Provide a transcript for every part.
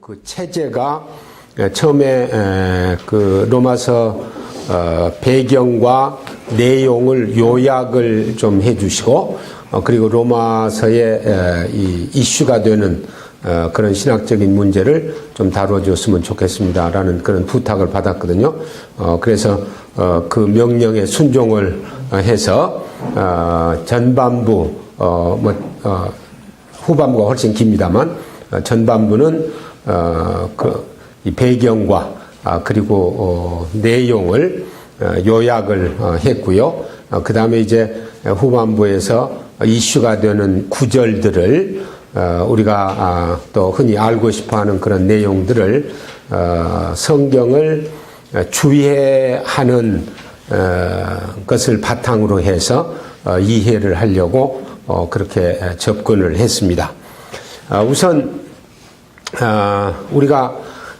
그 체제가 처음에 그 로마서 배경과 내용을 요약을 좀 해주시고 그리고 로마서의 이 이슈가 되는 그런 신학적인 문제를 좀 다뤄줬으면 좋겠습니다라는 그런 부탁을 받았거든요. 그래서 그 명령에 순종을 해서 전반부 후반부가 훨씬 깁니다만 전반부는 이 배경과 그리고 내용을 요약을 했고요. 그 다음에 이제 후반부에서 이슈가 되는 구절들을 우리가 또 흔히 알고 싶어하는 그런 내용들을 성경을 주의하는 것을 바탕으로 해서 이해를 하려고 그렇게 접근을 했습니다. 우선 우리가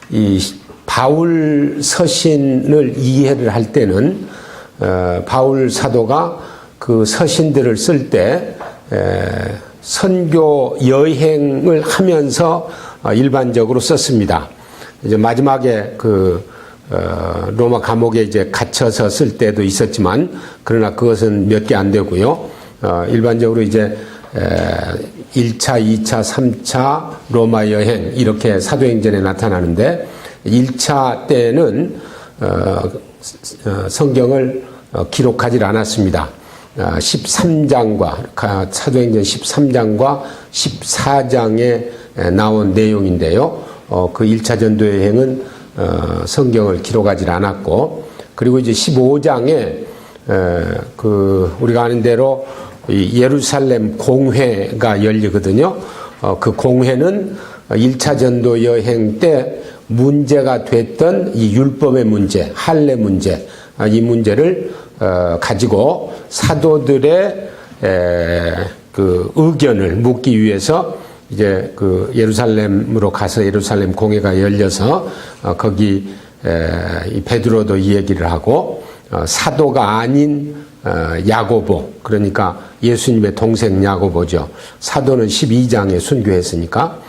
이 바울 서신을 이해를 할 때는 바울 사도가 그 서신들을 쓸 때 선교 여행을 하면서 일반적으로 썼습니다. 이제 마지막에 그 로마 감옥에 이제 갇혀서 쓸 때도 있었지만 그러나 그것은 몇 개 안 되고요. 일반적으로 이제 1차, 2차, 3차 로마 여행 이렇게 사도행전에 나타나는데 1차 때는 성경을 기록하지 않았습니다. 13장과 사도행전 13장과 14장에 나온 내용인데요. 그 1차 전도 여행은 성경을 기록하지 않았고 그리고 이제 15장에 그 우리가 아는 대로 이 예루살렘 공회가 열리거든요. 그 공회는 1차 전도 여행 때 문제가 됐던 이 율법의 문제, 할례 문제, 이 문제를 가지고 사도들의 그 의견을 묻기 위해서 이제 그 예루살렘으로 가서 예루살렘 공회가 열려서 거기 이 베드로도 이 얘기를 하고 사도가 아닌 야고보, 그러니까 예수님의 동생 야고보죠. 사도는 12장에 순교했으니까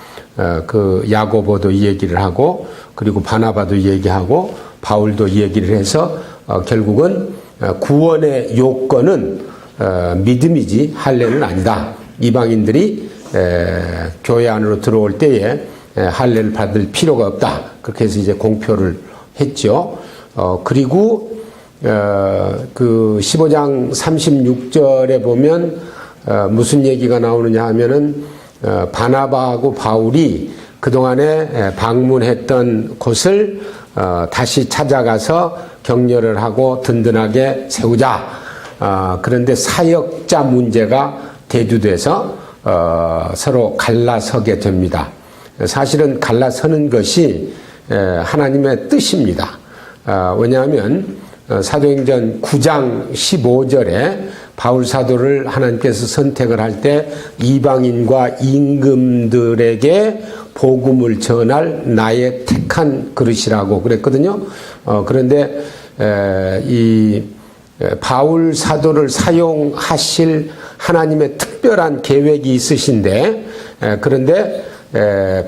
그 야고보도 이 얘기를 하고 그리고 바나바도 이 얘기하고 바울도 이 얘기를 해서 결국은 구원의 요건은 믿음이지 할례는 아니다. 이방인들이 교회 안으로 들어올 때에 할례를 받을 필요가 없다. 그렇게 해서 이제 공표를 했죠. 그리고 그 15장 36절에 보면 무슨 얘기가 나오느냐 하면은 바나바하고 바울이 그동안에 방문했던 곳을 다시 찾아가서 격려를 하고 든든하게 세우자. 그런데 사역자 문제가 대두돼서 서로 갈라서게 됩니다. 사실은 갈라서는 것이 하나님의 뜻입니다. 왜냐하면 사도행전 9장 15절에 바울 사도를 하나님께서 선택을 할 때 이방인과 임금들에게 복음을 전할 나의 택한 그릇이라고 그랬거든요. 그런데 이 바울 사도를 사용하실 하나님의 특별한 계획이 있으신데 그런데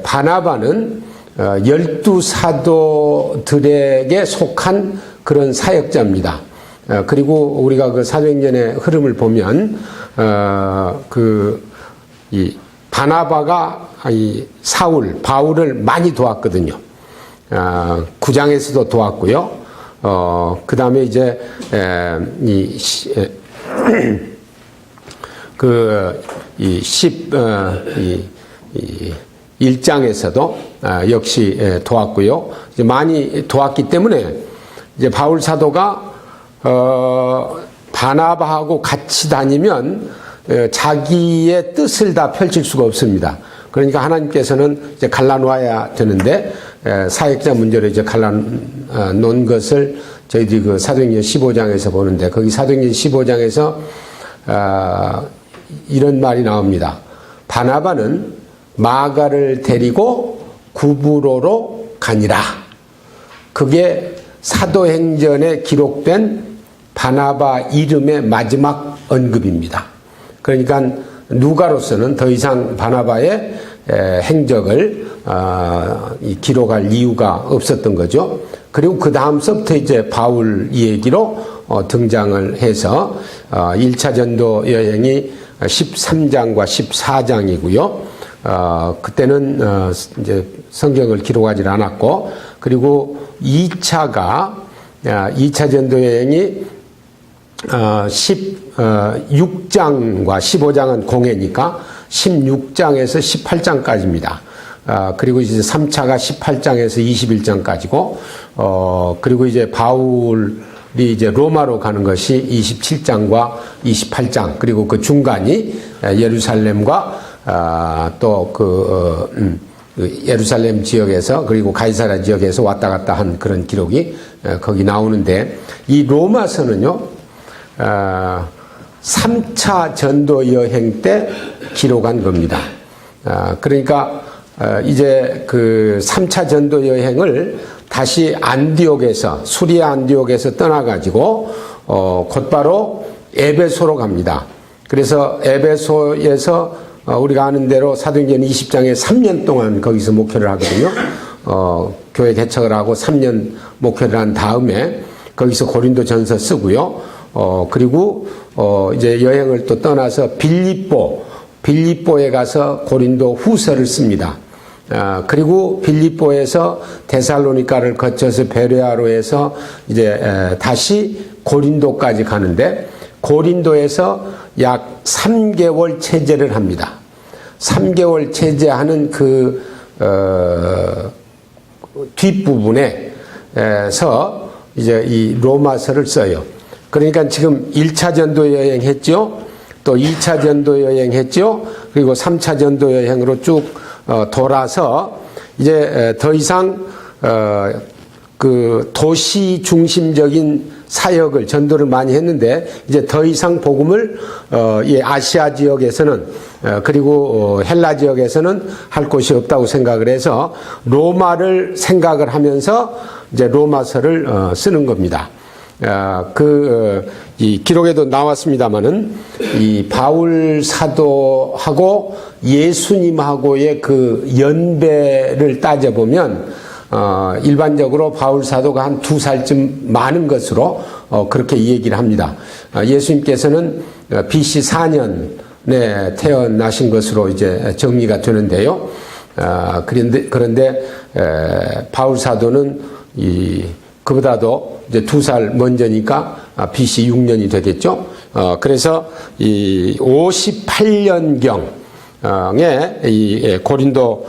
바나바는 12사도들에게 속한 그런 사역자입니다. 그리고 우리가 그 사도행전의 흐름을 보면 이 바나바가 이 바울을 많이 도왔거든요. 9장에서도 도왔고요. 그 다음에 이제 이 1장에서도 역시 도왔고요. 이제 많이 도왔기 때문에 이제 바울 사도가 바나바하고 같이 다니면 자기의 뜻을 다 펼칠 수가 없습니다. 그러니까 하나님께서는 이제 갈라놓아야 되는데 사역자 문제로 이제 갈라놓은 것을 저희들이 그 사도행전 15장에서 보는데 거기 사도행전 15장에서 이런 말이 나옵니다. 바나바는 마가를 데리고 구브로로 가니라. 그게 사도행전에 기록된 바나바 이름의 마지막 언급입니다. 그러니까 누가로서는 더 이상 바나바의 행적을 기록할 이유가 없었던 거죠. 그리고 그 다음서부터 이제 바울 얘기로 등장을 해서 1차 전도 여행이 13장과 14장이고요. 그때는 이제 성경을 기록하지 않았고, 그리고 2차 전도 여행이 16장과 15장은 공회니까 16장에서 18장까지입니다. 그리고 이제 3차가 18장에서 21장까지고, 그리고 이제 바울이 이제 로마로 가는 것이 27장과 28장, 그리고 그 중간이 예루살렘과 예루살렘 지역에서, 그리고 가이사랴 지역에서 왔다 갔다 한 그런 기록이 거기 나오는데, 이 로마서는요, 3차 전도 여행 때 기록한 겁니다. 그러니까 이제 그 3차 전도 여행을 다시 안디옥에서, 수리아 안디옥에서 떠나가지고 곧바로 에베소로 갑니다. 그래서 에베소에서 우리가 아는 대로 사도행전 20장에 3년 동안 거기서 목회를 하거든요. 교회 개척을 하고 3년 목회를 한 다음에 거기서 고린도 전서 쓰고요. 그리고 이제 여행을 또 떠나서 빌립보에 가서 고린도 후서를 씁니다. 그리고 빌립보에서 데살로니가를 거쳐서 베레아로 해서 이제 다시 고린도까지 가는데, 고린도에서 약 3개월 체제를 합니다. 3개월 체제하는 그 뒷부분에서 이제 이 로마서를 써요. 그러니까 지금 1차 전도 여행 했죠. 또 2차 전도 여행 했죠. 그리고 3차 전도 여행으로 쭉 돌아서 이제 더 이상 그 도시 중심적인 사역을, 전도를 많이 했는데, 이제 더 이상 복음을 이 아시아 지역에서는 그리고 헬라 지역에서는 할 곳이 없다고 생각을 해서 로마를 생각을 하면서 이제 로마서를 쓰는 겁니다. 이 기록에도 나왔습니다마는 이 바울 사도하고 예수님하고의 그 연배를 따져보면 일반적으로 바울 사도가 한 2살쯤 많은 것으로 그렇게 얘기를 합니다. 예수님께서는 BC 4년에 태어나신 것으로 이제 정리가 되는데요. 그런데 바울 사도는 그보다도 이제 2살 먼저니까 BC 6년이 되겠죠. 그래서 이 58년경에 이 고린도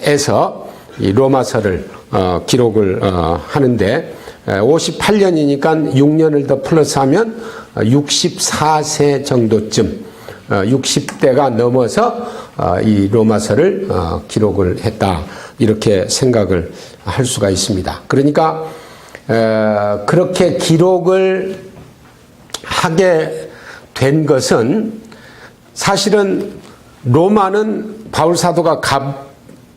에서 이 로마서를 기록을 하는데, 58년이니까 6년을 더 플러스하면 64세 정도쯤, 60대가 넘어서 이 로마서를 기록을 했다, 이렇게 생각을 할 수가 있습니다. 그러니까 그렇게 기록을 하게 된 것은, 사실은 로마는 바울 사도가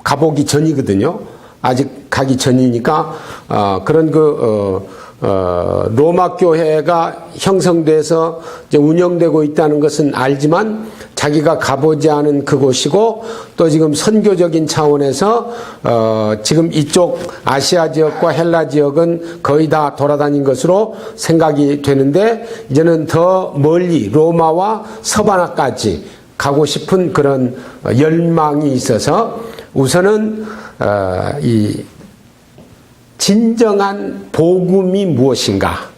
가보기 전이거든요. 아직 가기 전이니까 그런 로마 교회가 형성돼서 이제 운영되고 있다는 것은 알지만, 자기가 가보지 않은 그곳이고, 또 지금 선교적인 차원에서 지금 이쪽 아시아 지역과 헬라 지역은 거의 다 돌아다닌 것으로 생각이 되는데, 이제는 더 멀리 로마와 서바나까지 가고 싶은 그런 열망이 있어서, 우선은 이 진정한 복음이 무엇인가,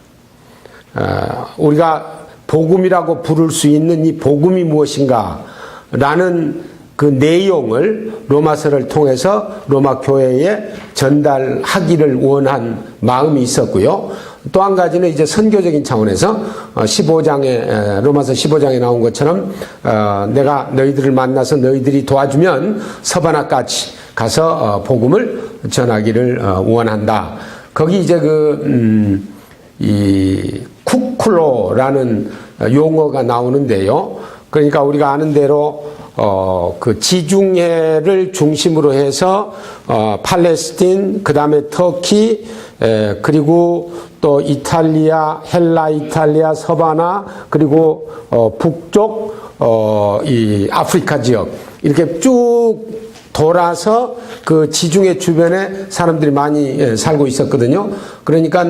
우리가 복음이라고 부를 수 있는 이 복음이 무엇인가 라는 그 내용을 로마서를 통해서 로마 교회에 전달하기를 원한 마음이 있었고요. 또 한 가지는 이제 선교적인 차원에서 15장에, 로마서 15장에 나온 것처럼 내가 너희들을 만나서 너희들이 도와주면 서바나까지 가서 복음을 전하기를 원한다. 거기 이제 이 쿠클로라는 용어가 나오는데요. 그러니까 우리가 아는 대로 그 지중해를 중심으로 해서 팔레스틴, 그 다음에 터키, 그리고 또 이탈리아, 헬라 이탈리아, 서바나, 그리고 북쪽 이 아프리카 지역 이렇게 쭉 돌아서 그 지중해 주변에 사람들이 많이 살고 있었거든요. 그러니까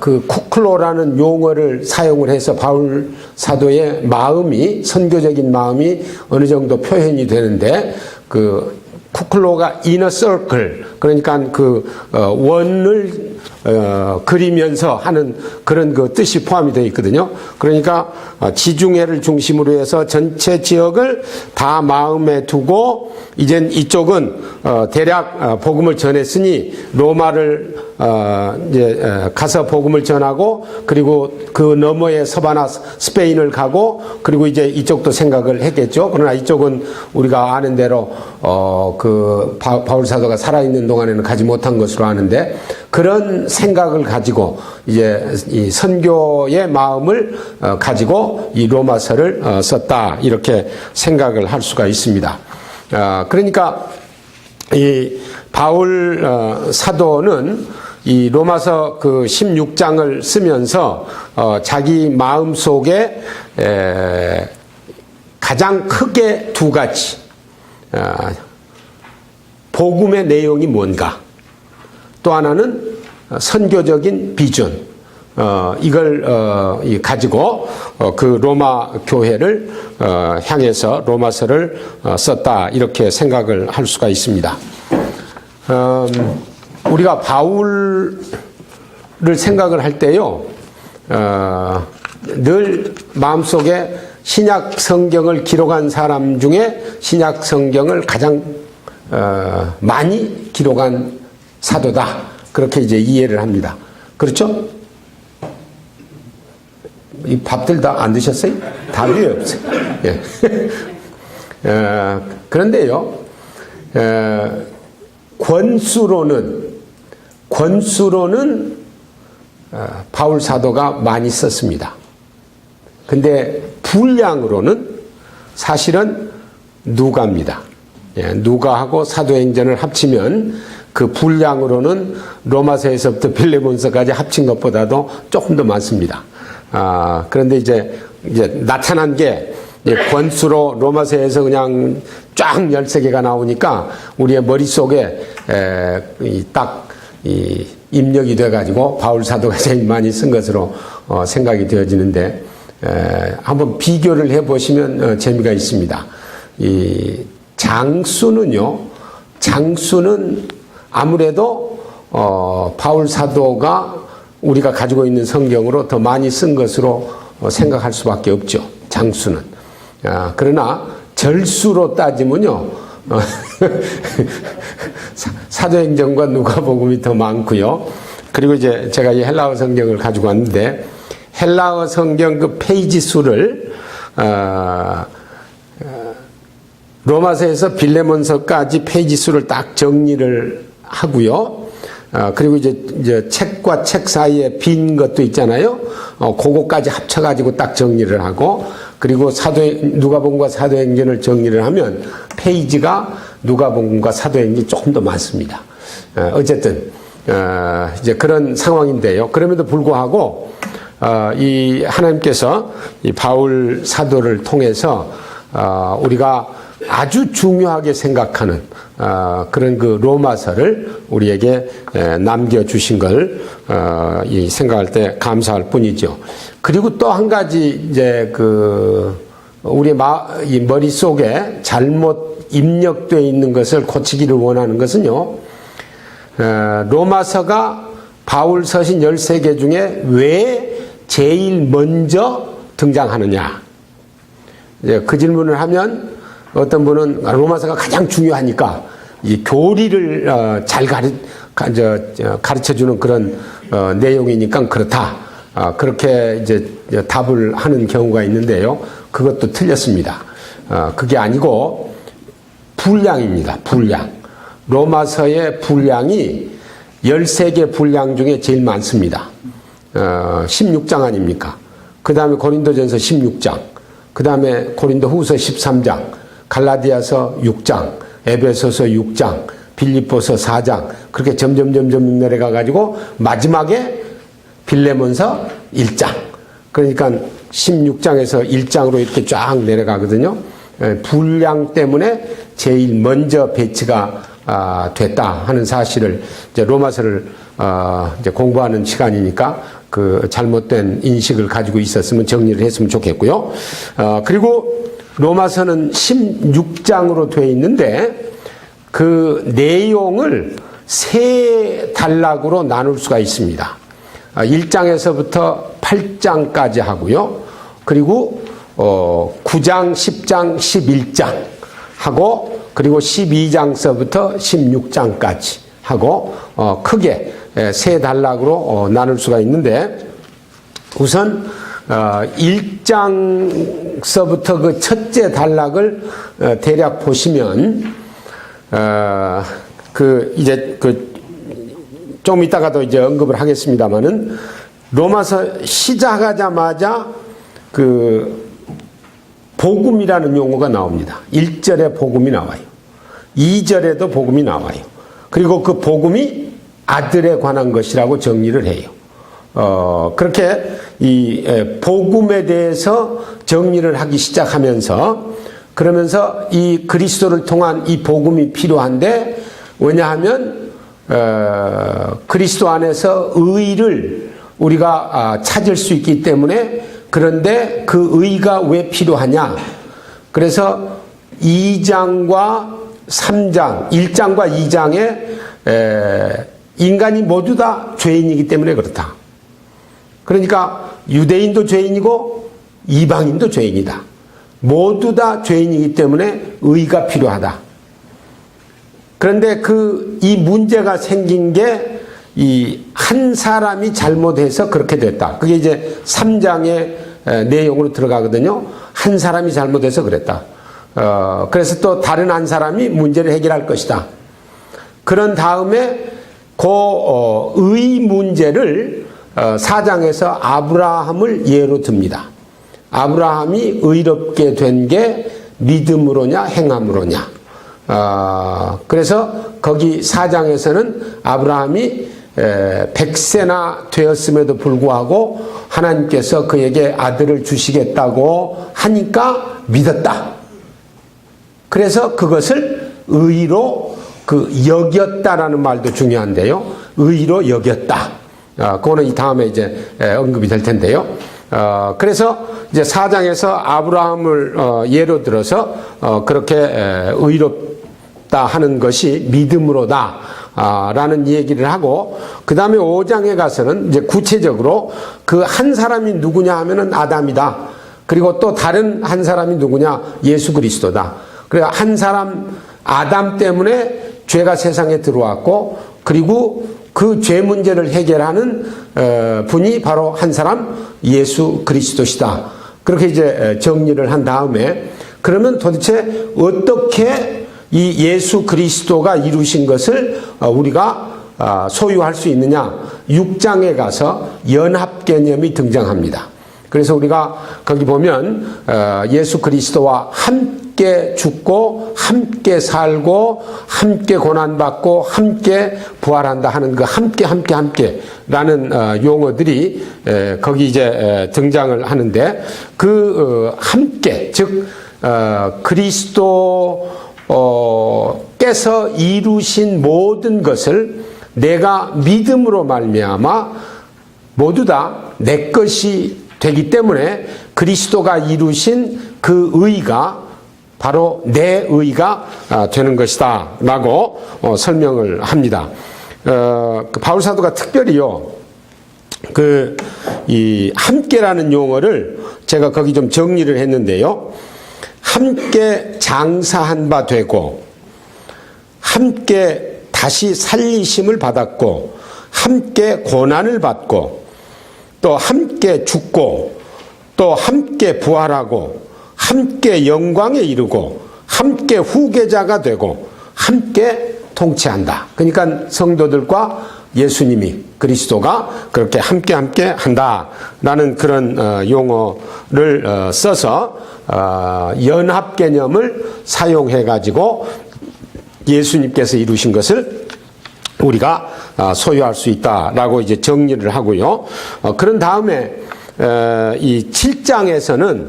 그 쿠클로라는 용어를 사용을 해서 바울 사도의 마음이, 선교적인 마음이 어느 정도 표현이 되는데, 그 쿠클로가 이너 서클, 그러니까 그 원을 그리면서 하는 그런 그 뜻이 포함이 되어 있거든요. 그러니까 지중해를 중심으로 해서 전체 지역을 다 마음에 두고, 이젠 이쪽은 대략 복음을 전했으니 로마를 이제 가서 복음을 전하고, 그리고 그 너머에 서바나 스페인을 가고, 그리고 이제 이쪽도 생각을 했겠죠. 그러나 이쪽은 우리가 아는 대로 그 바울 사도가 살아있는 동안에는 가지 못한 것으로 아는데, 그런 생각을 가지고 이제 이 선교의 마음을 가지고 이 로마서를 썼다, 이렇게 생각을 할 수가 있습니다. 그러니까 이 바울 사도는 이 로마서 그 16장을 쓰면서 자기 마음 속에 가장 크게 두 가지, 복음의 내용이 뭔가, 또 하나는 선교적인 비전, 이걸 가지고 그 로마 교회를 향해서 로마서를 썼다, 이렇게 생각을 할 수가 있습니다. 우리가 바울을 생각을 할 때요, 늘 마음속에 신약 성경을 기록한 사람 중에 신약 성경을 가장 많이 기록한 사도다, 그렇게 이제 이해를 합니다. 그렇죠? 이 밥들 다 안 드셨어요? 답이 없어요. 예. 그런데요, 권수로는 바울 사도가 많이 썼습니다. 근데 분량으로는 사실은 누가입니다. 예, 누가하고 사도행전을 합치면 그 분량으로는 로마서에서부터 빌레몬서까지 합친 것보다도 조금 더 많습니다. 그런데 이제 나타난 게 권수로 로마서에서 그냥 쫙 13개가 나오니까 우리의 머릿속에 딱 입력이 돼가지고 바울 사도가 제일 많이 쓴 것으로 생각이 되어지는데, 한번 비교를 해보시면 재미가 있습니다. 이 장수는 아무래도 바울 사도가 우리가 가지고 있는 성경으로 더 많이 쓴 것으로 생각할 수밖에 없죠. 장수는. 그러나 절수로 따지면요, 사도행전과 누가복음이 더 많고요. 그리고 이제 제가 이 헬라어 성경을 가지고 왔는데, 헬라어 성경 그 페이지 수를 로마서에서 빌레몬서까지 페이지 수를 딱 정리를 하고요. 그리고 이제 책과 책 사이에 빈 것도 있잖아요. 그거까지 합쳐가지고 딱 정리를 하고, 그리고 누가복음과 사도행전을 정리를 하면 페이지가 누가복음과 사도행전이 조금 더 많습니다. 어쨌든 이제 그런 상황인데요. 그럼에도 불구하고 이 하나님께서 이 바울 사도를 통해서 우리가 아주 중요하게 생각하는 그런 그 로마서를 우리에게 남겨주신 걸 생각할 때 감사할 뿐이죠. 그리고 또 한 가지 이제 우리 이 머릿속에 잘못 입력되어 있는 것을 고치기를 원하는 것은요, 로마서가 바울 서신 13개 중에 왜 제일 먼저 등장하느냐, 이제 그 질문을 하면 어떤 분은 로마서가 가장 중요하니까 이 교리를 잘 가르쳐주는 그런 내용이니까 그렇다, 그렇게 이제 답을 하는 경우가 있는데요. 그것도 틀렸습니다. 그게 아니고 분량입니다. 분량. 로마서의 분량이 13개 분량 중에 제일 많습니다. 16장 아닙니까? 그 다음에 고린도전서 16장, 그 다음에 고린도후서 13장, 갈라디아서 6장, 에베소서 6장, 빌립보서 4장, 그렇게 점점 내려가 가지고 마지막에 빌레몬서 1장. 그러니까 16장에서 1장으로 이렇게 쫙 내려가거든요. 분량 때문에 제일 먼저 배치가 됐다 하는 사실을 이제 로마서를 이제 공부하는 시간이니까 그 잘못된 인식을 가지고 있었으면 정리를 했으면 좋겠고요. 그리고 로마서는 16장으로 되어 있는데 그 내용을 세 단락으로 나눌 수가 있습니다. 1장에서부터 8장까지 하고요. 그리고 9장, 10장, 11장 하고 그리고 12장서부터 16장까지 하고 크게 세 단락으로 나눌 수가 있는데 우선 1장서부터 그 첫째 단락을 대략 보시면 좀 이따가도 이제 언급을 하겠습니다만은 로마서 시작하자마자 그 복음이라는 용어가 나옵니다. 1절에 복음이 나와요. 2절에도 복음이 나와요. 그리고 그 복음이 아들에 관한 것이라고 정리를 해요. 그렇게 이 복음에 대해서 정리를 하기 시작하면서 그러면서 이 그리스도를 통한 이 복음이 필요한데 왜냐하면 그리스도 안에서 의를 우리가 찾을 수 있기 때문에 그런데 그 의가 왜 필요하냐? 그래서 2장과 3장, 1장과 2장에 인간이 모두 다 죄인이기 때문에 그렇다. 그러니까 유대인도 죄인이고 이방인도 죄인이다. 모두 다 죄인이기 때문에 의가 필요하다. 그런데 이 문제가 생긴 게 이 한 사람이 잘못해서 그렇게 됐다. 그게 이제 3장의 내용으로 들어가거든요. 한 사람이 잘못해서 그랬다. 그래서 또 다른 한 사람이 문제를 해결할 것이다. 그런 다음에 의 문제를 4장에서 아브라함을 예로 듭니다. 아브라함이 의롭게 된 게 믿음으로냐 행함으로냐. 그래서 거기 4장에서는 아브라함이 100세나 되었음에도 불구하고 하나님께서 그에게 아들을 주시겠다고 하니까 믿었다. 그래서 그것을 의로 여겼다라는 말도 중요한데요. 의로 여겼다. 그거는 이 다음에 이제 언급이 될 텐데요. 그래서 이제 4장에서 아브라함을 예로 들어서 그렇게 의롭다 하는 것이 믿음으로다. 라는 얘기를 하고 그 다음에 5장에 가서는 이제 구체적으로 그 한 사람이 누구냐 하면은 아담이다. 그리고 또 다른 한 사람이 누구냐? 예수 그리스도다. 그래서 한 사람 아담 때문에 죄가 세상에 들어왔고 그리고 그 죄 문제를 해결하는 분이 바로 한 사람 예수 그리스도시다. 그렇게 이제 정리를 한 다음에 그러면 도대체 어떻게 이 예수 그리스도가 이루신 것을 우리가 소유할 수 있느냐? 6장에 가서 연합 개념이 등장합니다. 그래서 우리가 거기 보면 예수 그리스도와 함께 죽고 함께 살고 함께 고난받고 함께 부활한다 하는 그 함께라는 용어들이 거기 이제 등장을 하는데 그 함께 즉 그리스도께서 이루신 모든 것을 내가 믿음으로 말미암아 모두 다 내 것이 되기 때문에 그리스도가 이루신 그 의가 바로 내 의가 되는 것이다 라고 설명을 합니다. 바울 사도가 특별히요 이 함께라는 용어를 제가 거기 좀 정리를 했는데요. 함께 장사한 바 되고 함께 다시 살리심을 받았고 함께 고난을 받고 또 함께 죽고 또 함께 부활하고 함께 영광에 이르고 함께 후계자가 되고 함께 통치한다. 그러니까 성도들과 예수님이 그리스도가 그렇게 함께 한다라는 그런 용어를 써서 연합 개념을 사용해 가지고 예수님께서 이루신 것을 우리가 소유할 수 있다라고 이제 정리를 하고요. 그런 다음에 이 7장에서는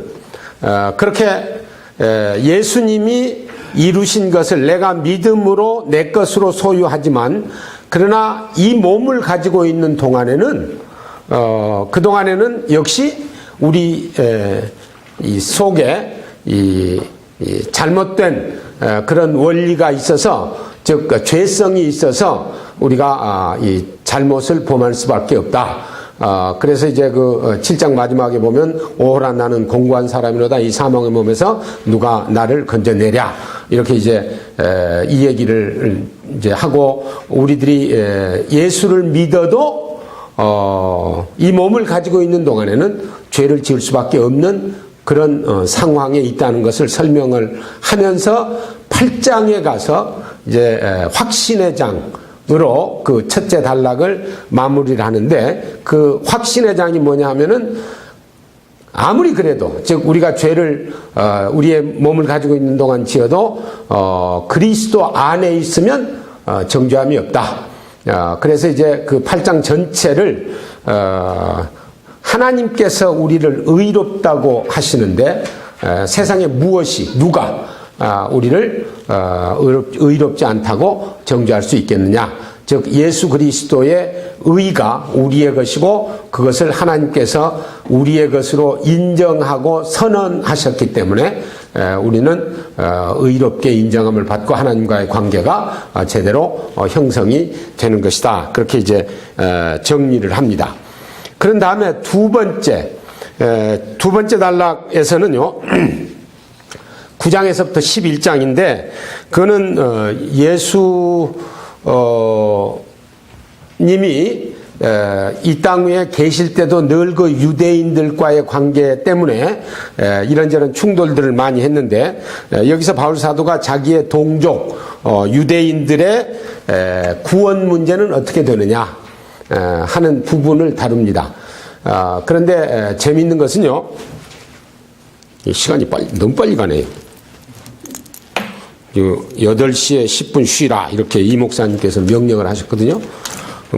그렇게 예수님이 이루신 것을 내가 믿음으로 내 것으로 소유하지만 그러나 이 몸을 가지고 있는 동안에는 그동안에는 역시 우리 이 속에 이 잘못된 그런 원리가 있어서 즉 죄성이 있어서 우리가 이 잘못을 범할 수밖에 없다. 그래서 이제 그 7장 마지막에 보면 오호라 나는 공고한 사람이로다 이 사망의 몸에서 누가 나를 건져내랴 이렇게 이제 이 얘기를 이제 하고 우리들이 예수를 믿어도 이 몸을 가지고 있는 동안에는 죄를 지을 수밖에 없는 그런 상황에 있다는 것을 설명을 하면서 8장에 가서 이제 확신의 장으로 그 첫째 단락을 마무리를 하는데 그 확신의 장이 뭐냐 하면은 아무리 그래도 즉 우리가 죄를 우리의 몸을 가지고 있는 동안 지어도 그리스도 안에 있으면 정죄함이 없다. 그래서 이제 그 8장 전체를 하나님께서 우리를 의롭다고 하시는데 세상에 무엇이 누가 우리를 의롭지 않다고 정죄할 수 있겠느냐. 즉 예수 그리스도의 의가 우리의 것이고 그것을 하나님께서 우리의 것으로 인정하고 선언하셨기 때문에 우리는 의롭게 인정함을 받고 하나님과의 관계가 제대로 형성이 되는 것이다. 그렇게 이제 정리를 합니다. 그런 다음에 두 번째 단락에서는요 9장에서부터 11장인데 그거는 예수 님이 이 땅 위에 계실 때도 늘 그 유대인들과의 관계 때문에 이런저런 충돌들을 많이 했는데 여기서 바울 사도가 자기의 동족 유대인들의 구원 문제는 어떻게 되느냐 하는 부분을 다룹니다. 그런데 재미있는 것은요 시간이 너무 빨리 가네요. 8시에 10분 쉬라 이렇게 이 목사님께서 명령을 하셨거든요.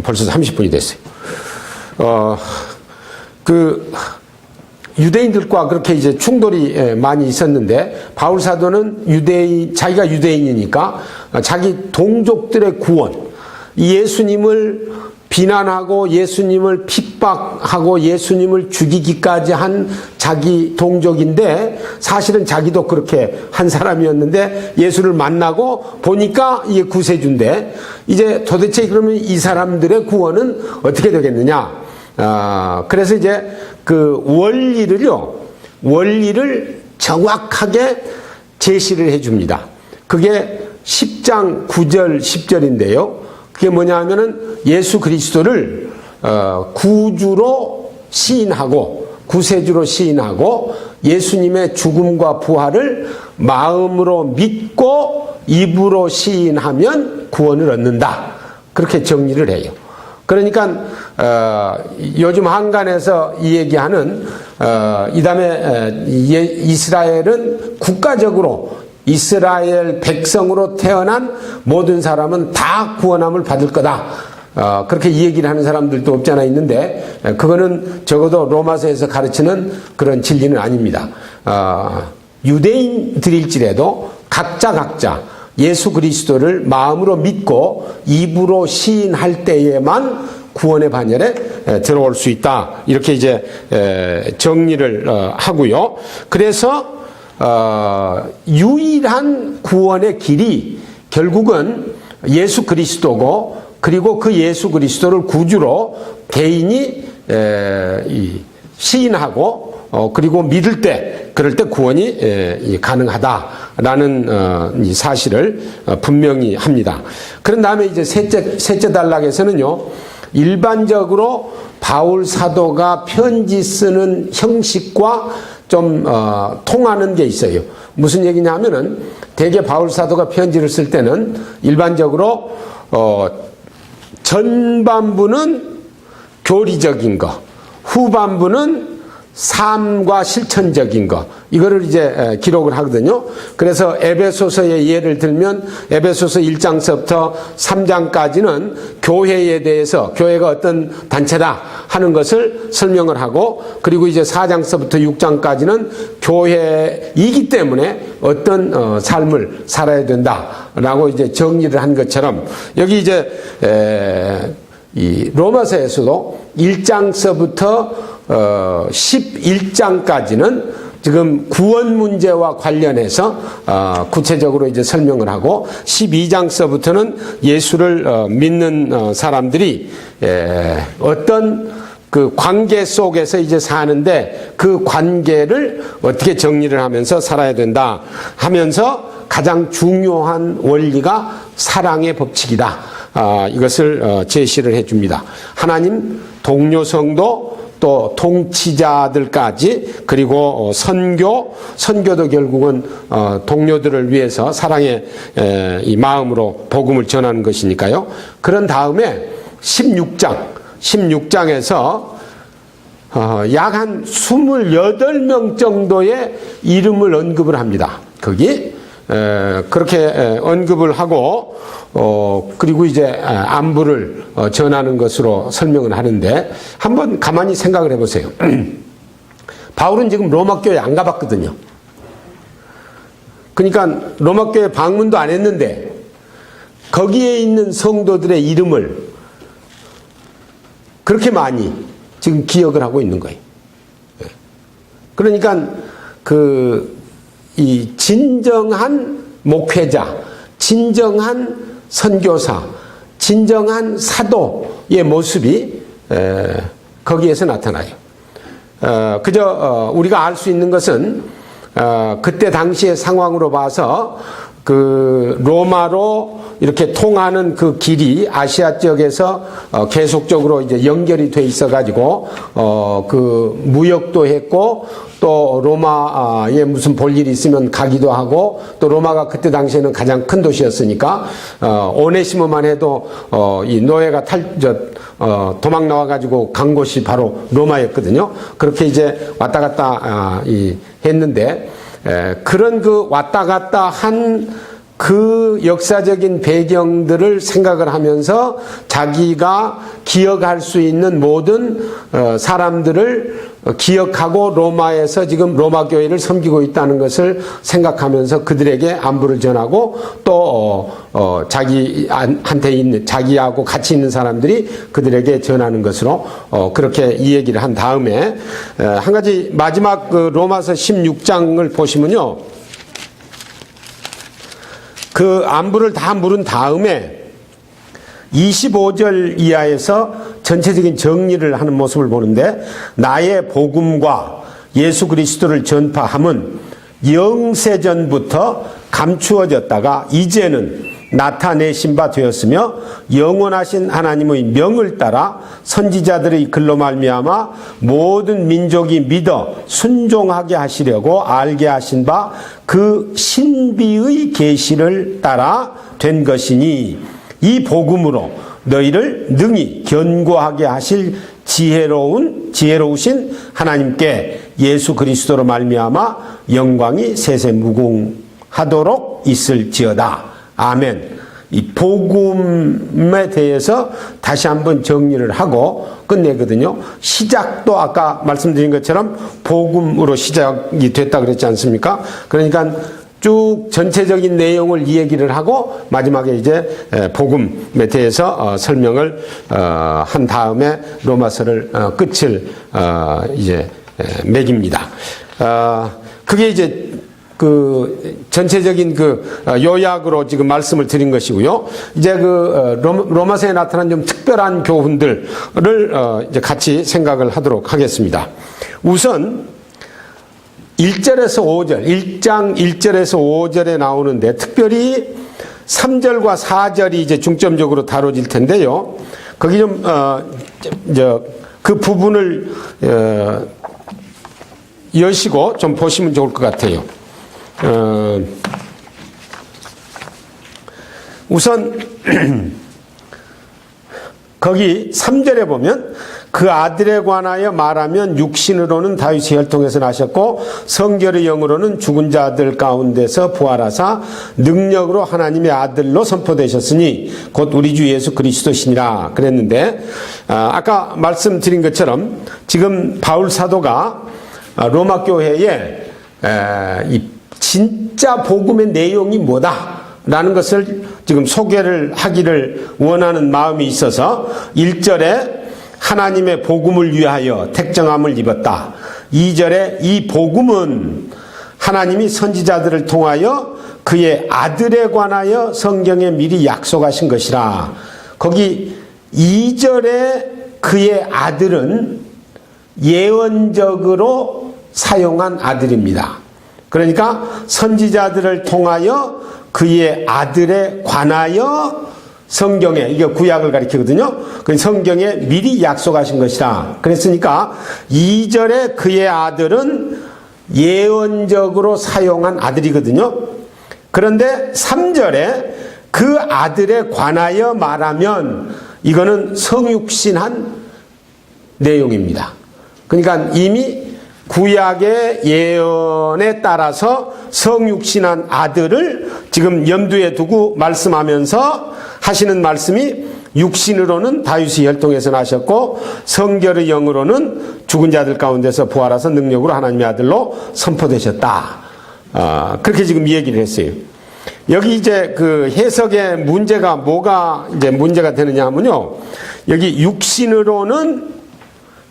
벌써 30분이 됐어요. 그 유대인들과 그렇게 이제 충돌이 많이 있었는데 바울 사도는 자기가 유대인이니까 자기 동족들의 구원, 예수님을 비난하고 예수님을 핍박하고 예수님을 죽이기까지 한 자기 동족인데 사실은 자기도 그렇게 한 사람이었는데 예수를 만나고 보니까 이게 구세주인데 이제 도대체 그러면 이 사람들의 구원은 어떻게 되겠느냐. 그래서 이제 그 원리를 정확하게 제시를 해 줍니다. 그게 10장 9절 10절인데요. 그게 뭐냐 하면은 예수 그리스도를 구주로 시인하고 구세주로 시인하고 예수님의 죽음과 부활을 마음으로 믿고 입으로 시인하면 구원을 얻는다. 그렇게 정리를 해요. 그러니까 요즘 한간에서 이 얘기하는 이 다음에 이스라엘은 국가적으로 이스라엘 백성으로 태어난 모든 사람은 다 구원함을 받을 거다. 그렇게 이 얘기를 하는 사람들도 없지 않아 있는데 그거는 적어도 로마서에서 가르치는 그런 진리는 아닙니다. 유대인들일지라도 각자 예수 그리스도를 마음으로 믿고 입으로 시인할 때에만 구원의 반열에 들어올 수 있다. 이렇게 이제 정리를 하고요. 그래서 유일한 구원의 길이 결국은 예수 그리스도고 그리고 그 예수 그리스도를 구주로 개인이 시인하고 그리고 믿을 때 그럴 때 구원이 가능하다라는 이 사실을 분명히 합니다. 그런 다음에 이제 셋째 단락에서는요 일반적으로 바울 사도가 편지 쓰는 형식과 좀 통하는 게 있어요. 무슨 얘기냐 하면은 대개 바울 사도가 편지를 쓸 때는 일반적으로 전반부는 교리적인 거, 후반부는 삶과 실천적인 거, 이거를 이제 기록을 하거든요. 그래서 에베소서의 예를 들면 에베소서 1장서부터 3장까지는 교회에 대해서, 교회가 어떤 단체다 하는 것을 설명을 하고, 그리고 이제 4장서부터 6장까지는 교회이기 때문에 어떤 삶을 살아야 된다라고 이제 정리를 한 것처럼, 여기 이제 이 로마서에서도 1장서부터 11장까지는 지금 구원 문제와 관련해서 구체적으로 이제 설명을 하고, 12장서부터는 예수를 믿는 사람들이 어떤 그 관계 속에서 이제 사는데 그 관계를 어떻게 정리를 하면서 살아야 된다 하면서 가장 중요한 원리가 사랑의 법칙이다. 이것을 제시를 해줍니다. 하나님, 동료 성도, 또 통치자들까지, 그리고 선교도 결국은 동료들을 위해서 사랑의 이 마음으로 복음을 전하는 것이니까요. 그런 다음에 16장에서 약 한 28명 정도의 이름을 언급을 합니다. 거기 그렇게 언급을 하고 그리고 이제 안부를 전하는 것으로 설명을 하는데, 한번 가만히 생각을 해보세요. 바울은 지금 로마 교회 안 가봤거든요. 그러니까 로마 교회 방문도 안 했는데 거기에 있는 성도들의 이름을 그렇게 많이 지금 기억을 하고 있는 거예요. 그러니까 이 진정한 목회자, 진정한 선교사, 진정한 사도의 모습이 거기에서 나타나요. 그저 우리가 알 수 있는 것은 그때 당시의 상황으로 봐서 그 로마로 이렇게 통하는 그 길이 아시아 지역에서 계속적으로 이제 연결이 돼 있어 가지고 그 무역도 했고, 또 로마에 무슨 볼 일이 있으면 가기도 하고, 또 로마가 그때 당시에는 가장 큰 도시였으니까 오네시모만 해도 이 노예가 도망 나와 가지고 간 곳이 바로 로마였거든요. 그렇게 이제 왔다 갔다 했는데, 그런 그 왔다 갔다 한 그 역사적인 배경들을 생각을 하면서 자기가 기억할 수 있는 모든 사람들을 기억하고 로마에서 지금 로마 교회를 섬기고 있다는 것을 생각하면서 그들에게 안부를 전하고, 또 자기한테 있는, 자기하고 같이 있는 사람들이 그들에게 전하는 것으로 그렇게 이 얘기를 한 다음에 한 가지 마지막 그 로마서 16장을 보시면요, 그 안부를 다 물은 다음에 25절 이하에서 전체적인 정리를 하는 모습을 보는데, 나의 복음과 예수 그리스도를 전파함은 영세전부터 감추어졌다가 이제는 나타내신 바 되었으며, 영원하신 하나님의 명을 따라 선지자들의 글로 말미암아 모든 민족이 믿어 순종하게 하시려고 알게 하신 바 그 신비의 계시를 따라 된 것이니, 이 복음으로 너희를 능히 견고하게 하실 지혜로우신 하나님께 예수 그리스도로 말미암아 영광이 세세 무궁하도록 있을지어다. 아멘. 이 복음에 대해서 다시 한번 정리를 하고 끝내거든요. 시작도 아까 말씀드린 것처럼 복음으로 시작이 됐다 그랬지 않습니까? 그러니까 쭉 전체적인 내용을 이 얘기를 하고 마지막에 이제 복음에 대해서 설명을 한 다음에 로마서를 끝을 이제 맺깁니다. 그게 이제 그 전체적인 그 요약으로 지금 말씀을 드린 것이고요. 이제 그 로마서에 나타난 좀 특별한 교훈들을 이제 같이 생각을 하도록 하겠습니다. 우선 1절에서 5절, 1장 1절에서 5절에 나오는데 특별히 3절과 4절이 이제 중점적으로 다뤄질 텐데요. 거기 좀 그 부분을 여시고 좀 보시면 좋을 것 같아요. 우선 거기 3절에 보면 그 아들에 관하여 말하면 육신으로는 다윗의 혈통에서 나셨고 성결의 영으로는 죽은 자들 가운데서 부활하사 능력으로 하나님의 아들로 선포되셨으니 곧 우리 주 예수 그리스도시니라 그랬는데, 아까 말씀드린 것처럼 지금 바울 사도가 로마 교회에 이 진짜 복음의 내용이 뭐다라는 것을 지금 소개를 하기를 원하는 마음이 있어서 1절에 하나님의 복음을 위하여 택정함을 입었다. 2절에 이 복음은 하나님이 선지자들을 통하여 그의 아들에 관하여 성경에 미리 약속하신 것이라. 거기 2절에 그의 아들은 예언적으로 사용한 아들입니다. 그러니까 선지자들을 통하여 그의 아들에 관하여 성경에, 이게 구약을 가리키거든요. 그 성경에 미리 약속하신 것이라. 그랬으니까 2절에 그의 아들은 예언적으로 사용한 아들이거든요. 그런데 3절에 그 아들에 관하여 말하면 이거는 성육신한 내용입니다. 그러니까 이미 구약의 예언에 따라서 성육신한 아들을 지금 염두에 두고 말씀하면서 하시는 말씀이 육신으로는 다윗의 혈통에서 나셨고 성결의 영으로는 죽은 자들 가운데서 부활하사 능력으로 하나님의 아들로 선포되셨다. 그렇게 지금 이 얘기를 했어요. 여기 이제 그 해석의 문제가 뭐가 이제 문제가 되느냐 하면요. 여기 육신으로는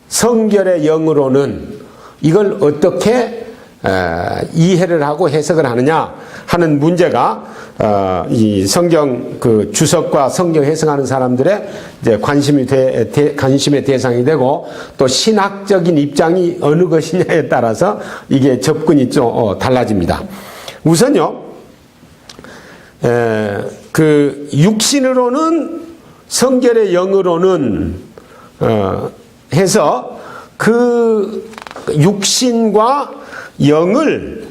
성결의 영으로는 이걸 어떻게 이해를 하고 해석을 하느냐 하는 문제가 이 성경 그 주석과 성경 해석하는 사람들의 이제 관심의 대상이 되고 또 신학적인 입장이 어느 것이냐에 따라서 이게 접근이 좀 달라집니다. 우선요, 그 육신으로는 성결의 영으로는 해서 그 육신과 영을